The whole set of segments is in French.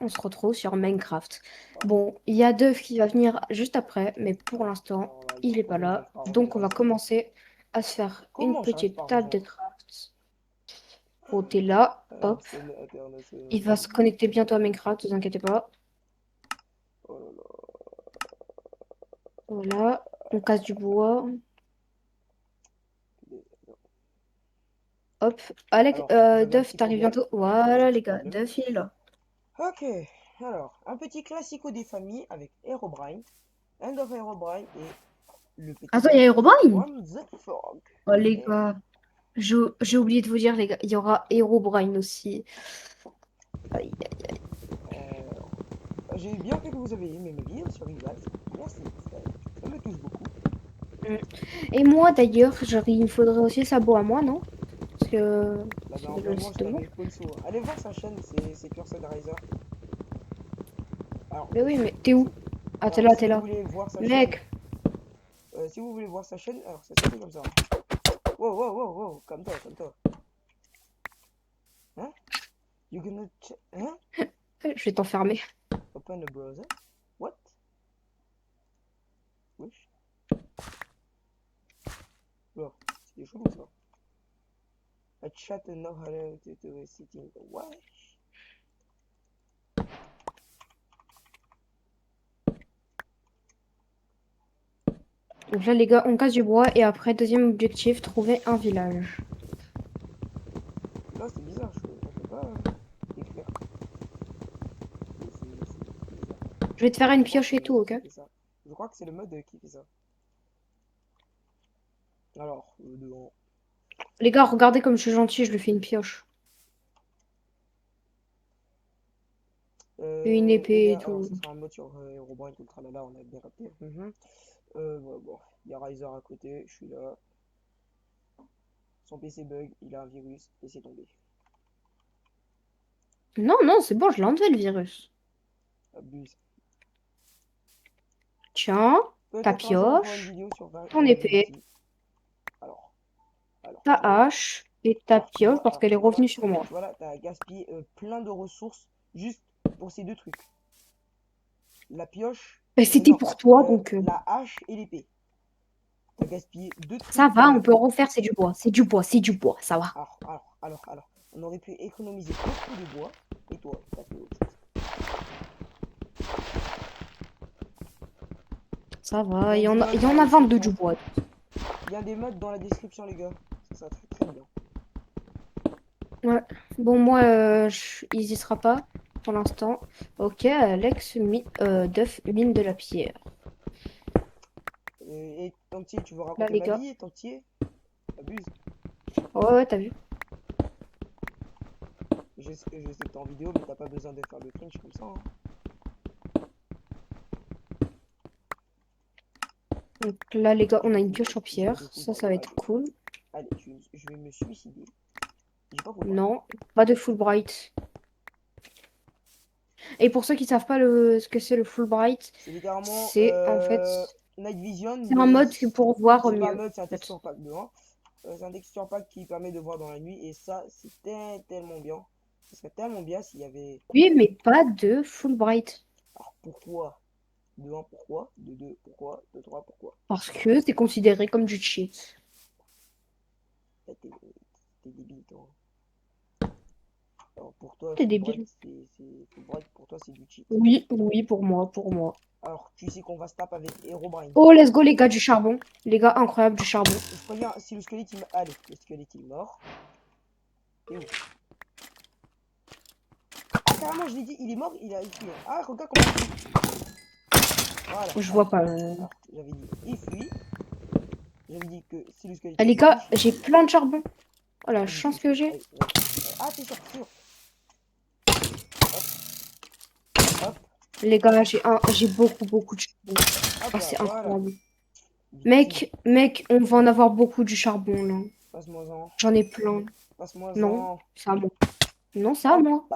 on se retrouve sur Minecraft. Bon, il y a Dove qui va venir juste après, mais pour l'instant, Alors là, il y a un il est pas problème de là. frère Donc, on va Verizon. commencer à se faire une Comment j'arrive pas petite à table de rejoindre? craft. Bon, t'es là, hop. C'est international. Il va se connecter bientôt à Minecraft, ne vous inquiétez pas. Oh là là. Voilà, on casse du bois. Hop. Alex, Alors, j'avais un Dove, petit t'arrives problème. bientôt. J'avais un Voilà, petit les gars, problème. Dove, il est là. Ok, alors, un petit classico des familles avec Herobrine, End of Herobrine et le petit Attends, il y bug a Herobrine? From the Fog. Oh, les Et oui. gars, j'ai oublié de vous dire, les gars, il y aura Herobrine aussi. Aïe. J'ai bien fait que vous avez aimé ma vidéo sur Rivals. Merci, ça me touche beaucoup. Mm. Et moi, d'ailleurs, il me faudrait aussi le sabot à moi, non? Parce que Là, c'est ben, le envoie-moi, site je de moi. t'avais sponsor. Allez voir sa chaîne, c'est Pure Riser. Alors, Mais oui, mais t'es où? Ah, t'es alors, là, si t'es vous là. voulez voir sa chaîne, Mec, si vous voulez voir sa chaîne, alors ça s'appelle comme ça. Wow, wow, wow, wow, comme toi, comme toi. Hein? You gonna hein? je vais t'enfermer. Open the browser? What? Wesh. Bon, c'est chelou ça. A chat and now hello to sitting. Wesh. Donc là, les gars, on casse du bois et après, deuxième objectif, trouver un village. Là, c'est bizarre, on peut pas écrire. C'est bizarre. Je vais te faire une Je crois que pioche c'est et le tout, mode ok? qui fait ça. Je crois que c'est le mode qui fait ça. Alors, devant. Les gars, regardez comme je suis gentil, je lui fais une pioche. Et une Et épée et alors, tout. ça sera un mode sur Herobrine, tout le tralala, on a bien capté. Ouais, bon, il y a Riser à côté, je suis là. Son PC bug, il a un virus, laissez tomber. Non, non, c'est bon, je l'ai enlevé le virus. Abuse. Tiens, ta Peut-être un jour on fera une pioche, vidéo sur ton épée, Unity. Alors, ta tu vois, hache et ta pioche parce qu'elle est revenue sur moi. tu vois là, t'as gaspillé plein de ressources juste pour ces deux trucs. La pioche, Et c'était non, pour toi, donc la hache et l'épée. T'as gaspillé deux ça trucs va, on de... peut refaire, c'est du bois. C'est du bois, c'est du bois, ça va. Alors, on aurait pu économiser beaucoup de bois. Et toi, t'as fait autre chose. Ça Il va, y a des il modes y dans la en a 22 du description. bois. Il y a des modes dans la description, les gars. Ça très très bien. Ouais. Bon, moi, il y sera pas pour l'instant. Ok, Alex, Duff, mine de la pierre. Et Tantier, tu veux Là, raconter les ma gars. vie, Tantier? Abuse. Ouais, ouais, t'as vu. Je sais que t'es en vidéo, mais t'as pas besoin de faire le cringe comme ça, hein. Donc là, les gars, on a une Full pioche bright. en J'ai pas de pierre. full Ça bright. va Allez, être cool. allez, je vais me suicider. J'ai pas full bright. Non, pas de Fulbright. Et pour ceux qui savent pas ce que c'est le Fulbright, C'est littéralement c'est en fait, Night Vision, c'est un mais mode pour voir c'est pas un mieux. mode, c'est un En fait. texture pack dedans. C'est un texture pack qui permet de voir dans la nuit, et ça, c'est tellement bien. Ce serait tellement bien s'il y avait. Oui, mais pas de Fulbright. Alors pourquoi? De un pourquoi? De 2 pourquoi? De 3 pourquoi? Parce que c'est considéré comme du cheat. Là, t'es débile, toi. Alors pour toi, T'es Fulbright, débile. Fulbright, pour toi, c'est du cheat. Oui, oui, pour moi, pour moi. Alors tu sais qu'on va se taper avec Herobrine. Oh, let's go, les gars, du charbon. Les gars, incroyable, du charbon. Je préviens, si le squelette il meurt. Allez, le squelette il est mort. Et où? Ah, carrément, je l'ai dit, il est mort, il a fui. Ah, regarde comment il fuit. Voilà, Je voilà. vois pas. Alors, j'avais dit, il fuit. J'avais dit que si le squelette Ah, il les fuit, gars, j'ai plein de charbon. Oh, la vas-y, chance que j'ai. Ah, t'es sûr, sûr. Hop, Les gars, j'ai beaucoup, beaucoup de charbon. hop Ah, là, c'est voilà. incroyable. Victime. Mec, on va en avoir beaucoup du charbon, là. Passe-moi-en. J'en ai plein. Non, Passe-moi-en. c'est à moi. Non, c'est à Oh, moi.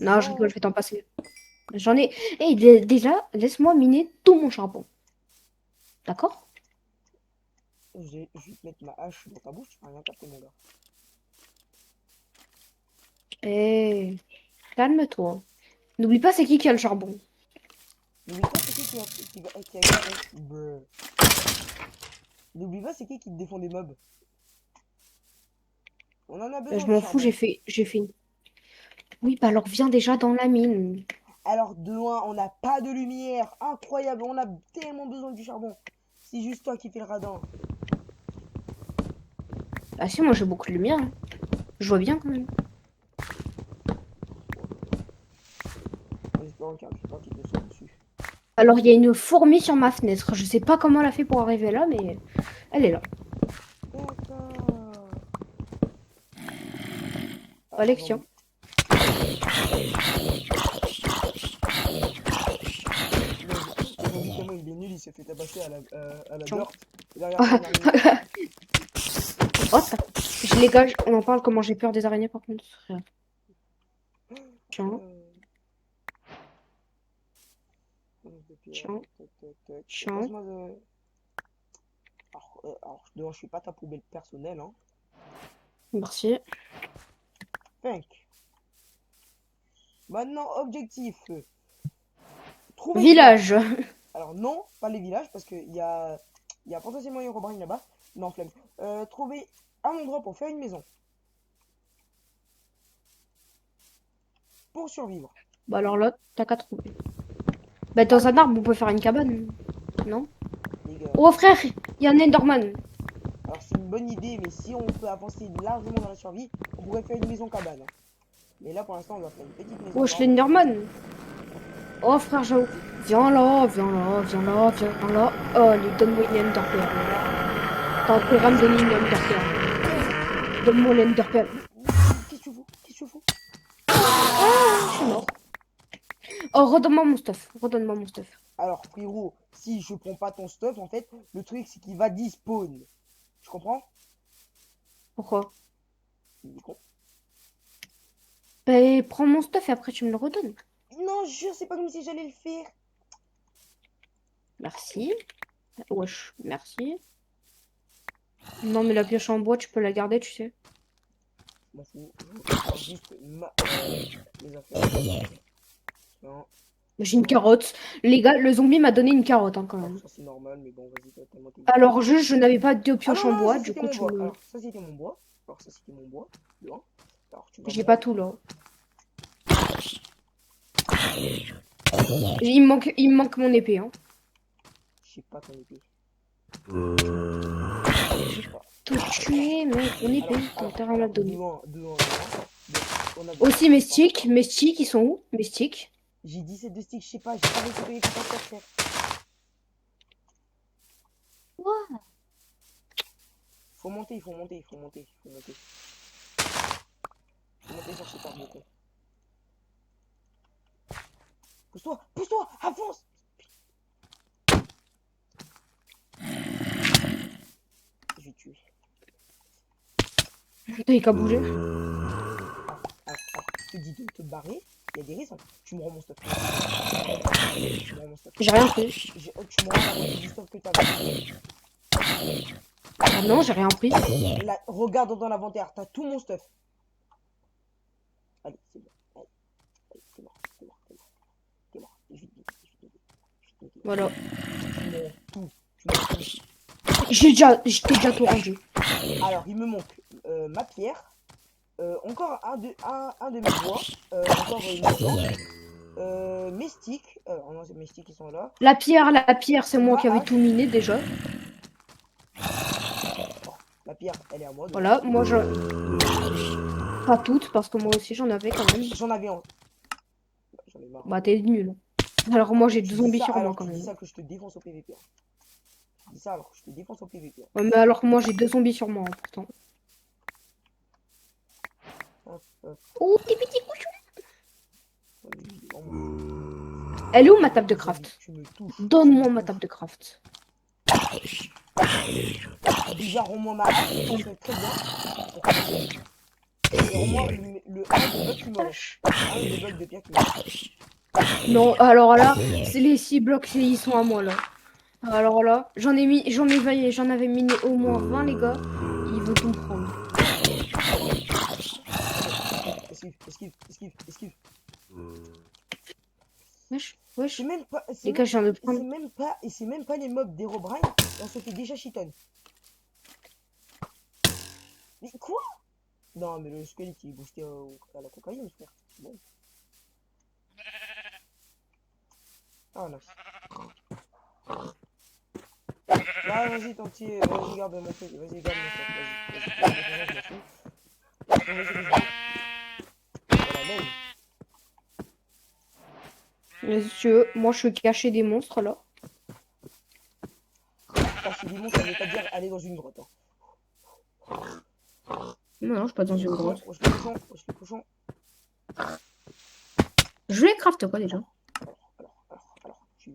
Non, je rigole, passe-moi-en. je vais t'en passer. J'en ai. Eh, déjà, laisse-moi miner tout mon charbon. D'accord? Je vais te mettre ma hache dans ta bouche, tu vas rien capter, mon gars. Eh, calme-toi. N'oublie pas c'est qui a le charbon. N'oublie pas c'est qui a gagné. Bruh. N'oublie pas c'est qui te défend des mobs. On en a besoin Je du m'en fous, charbon. j'ai fait. Oui, bah alors viens déjà dans la mine. Alors de loin, on n'a pas de lumière. Incroyable, on a tellement besoin du charbon. C'est juste toi qui fais le radin. Ah si, moi j'ai beaucoup de lumière, hein. Je vois bien quand même. En espérant qu'il y a un creeper qui te saute dessus. Alors il y a une fourmi sur ma fenêtre. Je sais pas comment elle a fait pour arriver là, mais elle est là. D'accord. Ah, un Alexia. zombie. Le zombie, comment il est nul, il s'est fait tabasser à la Tiens. dirt. Il a regardé une araignée. What? Les gars, on en parle comment j'ai peur des araignées par contre. Tiens, Euh, de pierre, tiens, tac, tac, tac. tiens. Passe-moi de... Alors, je suis pas ta poubelle personnelle, hein. Merci. Cinq. Maintenant, objectif. Trouver du bois. Village. Alors non, pas les villages, parce qu'il y a potentiellement une Herobrine là-bas. Non, flemme. Trouver un endroit pour faire une maison. Pour survivre. Bah alors là, t'as qu'à trouver. Bah dans un arbre, on peut faire une cabane. Non? Les gars. Oh frère, il y a un Enderman. Alors c'est une bonne idée, mais si on peut avancer largement dans la survie, on pourrait faire une maison cabane. Mais là pour l'instant on va faire une petite maison Wesh, d'arbre. l'Enderman. Oh frère, j'avoue. Viens là, viens là, viens là, viens là. Oh, allez, donne-moi une Ender Pearl. T'as intérêt à me donner une Ender Pearl. Donne-moi l'Ender Pearl. Qu'est-ce que tu fous? Qu'est-ce que tu fous? Je suis mort. Oh, redonne-moi mon stuff. Redonne-moi mon stuff. Alors frérot, si je prends pas ton stuff, en fait, le truc c'est qu'il va despawn. Tu comprends? Pourquoi? Il est con. Bah, prends mon stuff et après tu me le redonnes. Non, jure, c'est pas comme si j'allais le faire. Merci. Wesh, merci. Non, mais la pioche en bois, tu peux la garder, tu sais. Je m'en fous. Je prends juste mes affaires. Tiens. J'ai une carotte. Les gars, le zombie m'a donné une carotte, hein, quand Alors même. ça c'est normal, mais bon, vas-y, t'as tellement t'es Alors, juste, je n'avais pas de Ah pioche non, en non, bois, ça du c'était coup, mon tu bois. me... Alors ça c'était mon bois. Alors ça c'était mon bois. Le 1. Alors tu vas J'ai voir. pas tout, là. Il me manque mon épée, hein. Je sais pas ton épée. Tout tuer, mais mon épée, t'as intérêt à la donner. Deux, on a Aussi, mes sticks, ils sont où? Mes sticks? J'ai 17 de sticks, je sais pas, j'ai pas récupéré tout un tas, frère. Quoi? Faut monter, il faut monter, il faut monter, il faut monter. Faut monter sur cet arbre con. Pousse-toi, avance! Je vais tuer. T'as qu'à bouger. Je te dis de te barrer, il y a des raisons. Tu me rends mon stuff. Tu me rends mon stuff. J'ai rien pris. Tu me rends la moitié du stuff que t'avais. Ah non, j'ai rien pris. Là, regarde dans l'inventaire, t'as tout mon stuff. Allez, c'est bon. Allez, t'es mort, t'es mort, t'es mort. T'es mort. Je vais te guider, je vais te guider. Voilà. Tu me rends tout. Tu me rends tout. Je t'ai déjà tout rendu. Alors, il me manque ma pierre, encore un de mes bois, encore une maison, mes sticks. Oh non, c'est mes sticks qui sont là. La pierre, c'est moi qui avais tout miné déjà. Oh, la pierre, elle est à moi. Donc. Voilà, moi je... Pas toutes, parce que moi aussi j'en avais quand même. J'en avais un. J'en ai marre. Bah t'es nul. Alors moi j'ai deux zombies sur moi quand Tu dis même. ça que je te défonce au PVP. Tu dis ça alors que je te défonce au PVP. Ouais, mais alors que moi j'ai deux zombies sur moi, hein, pourtant. Hop, hop. Oh, des petits cochons. Oh, Elle est où ma table de craft? tu me touches. Donne-moi ma table de craft. Déjà, rends-moi ma hache, ça serait très bien. Et rends-moi le 1 de bloc qui me reste. Un des blocs de pierre qui me reste. Non, alors là, c'est les 6 blocs, ils sont à moi là. Alors là, j'en avais miné au moins 20 les gars. Ils vont tout me prendre. Esquive, esquive, esquive, esquive. Wesh, C'est wesh. même pas, Les gars, je viens de prendre. et c'est même pas les mobs d'Herobrine, et on se fait déjà chiton. Mais quoi? Non, mais le squelette il est boosté à la cocaïne, frère. Bon. Ah, nice. Là, vas-y, ton petit, vas-y, garde mon truc, vas-y, garde mon truc, vas-y, vas-y, je m'en fous. Attends, vas-y, vas-y. Voilà, même. Vas-y, si tu veux. Moi, je suis caché des monstres là. Cacher des monstres, ça veut pas dire aller dans une grotte. Hein. Non, non, je suis pas dans Wesh, le une cochon, grotte. wesh, le cochon, wesh, le cochon. Je vais craft quoi déjà? Je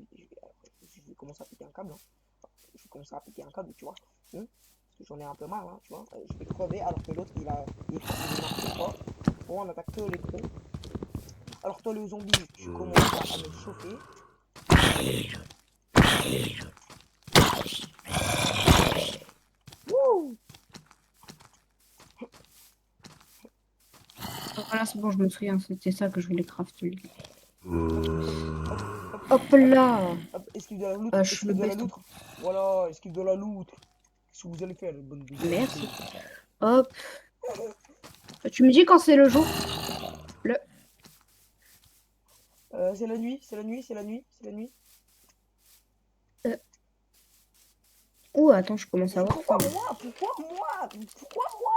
vais commencer à péter un câble. Hein. Je vais commencer à péter un câble, tu vois. Parce que j'en ai un peu marre, hein, tu vois. Je vais crever alors que l'autre, il est marqué pas. Bon, on attaque que les pros. Alors toi, le zombie, tu commences à me chauffer. Wouh! Voilà, c'est bon, je me souviens, c'était ça que je voulais crafter. Hop, hop, Hop hop, là! hop, esquive de la loutre, Je suis le esquive de la best. loutre. Voilà, esquive de la loutre. Qu'est-ce que vous allez faire, les bonnes de Merci. Hop. Tu me dis quand c'est le jour? Le... C'est la nuit, c'est la nuit, c'est la nuit, c'est la nuit. Euh... Ouh, attends, je commence à Mais avoir faim. pourquoi moi? Pourquoi moi? Pourquoi moi?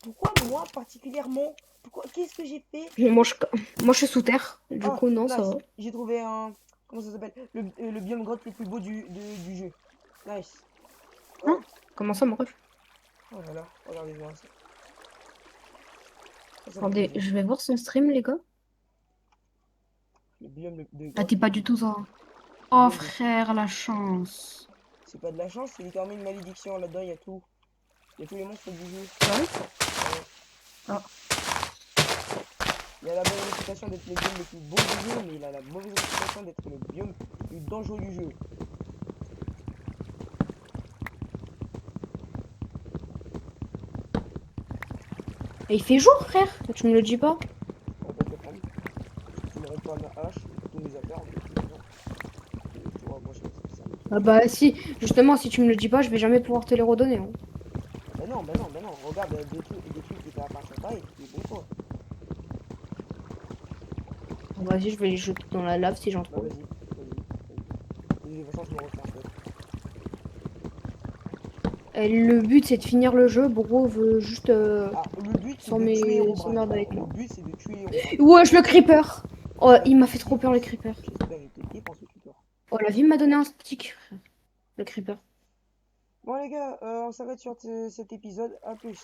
Pourquoi moi particulièrement? Pourquoi? Qu'est-ce que j'ai fait? Moi, je suis sous terre. Du Ah, coup, non, ça nice. va. J'ai trouvé un. Comment ça s'appelle? Le biome grotte le plus beau du jeu. Nice. Hein? Oh, Comment ça, mon ref? oh là là, regardez-moi ça. Ça fait Attendez, plaisir. je vais voir son stream, les gars. Le biome de Ah, grotte t'es le pas plus du beau. tout ça. Le Oh, biome de. frère, la chance. C'est pas de la chance, c'est littéralement une malédiction. Là-dedans, il y a tout. Il y a tous les monstres du jeu. Sérieux? Ouais. Ah. Il a la bonne réputation d'être le biome le plus beau du jeu, mais il a la mauvaise réputation d'être le biome le plus dangereux du jeu. Et il fait jour, frère. Tu me le dis pas? On va te prendre. Tu me rends pas ma hache, tous mes affaires. Tu vois, moi, je ça. Ah bah si, justement, si tu me le dis pas, je vais jamais pouvoir te les redonner. Hein. Ben non, ben non, ben non. Regarde, des trucs qui t'appartiennent pas et qui est bon toi. Bon, vas-y, je vais les jeter dans la lave si j'en Bah trouve. vas-y, vas-y. De toute façon, je me refais un peu. Et le but, c'est de finir le jeu. Bro veut juste Ah, le but c'est de tuer Herobrine. s'emmerder avec Le moi. but c'est de tuer Herobrine. Wesh, le creeper! Oh, J'espère il il m'a te fait trop peur, le creeper. J'espère il te dépense le creeper. Oh, la vie m'a donné un stick, frère. Le creeper. Bon les gars, on s'arrête sur cet épisode. À plus.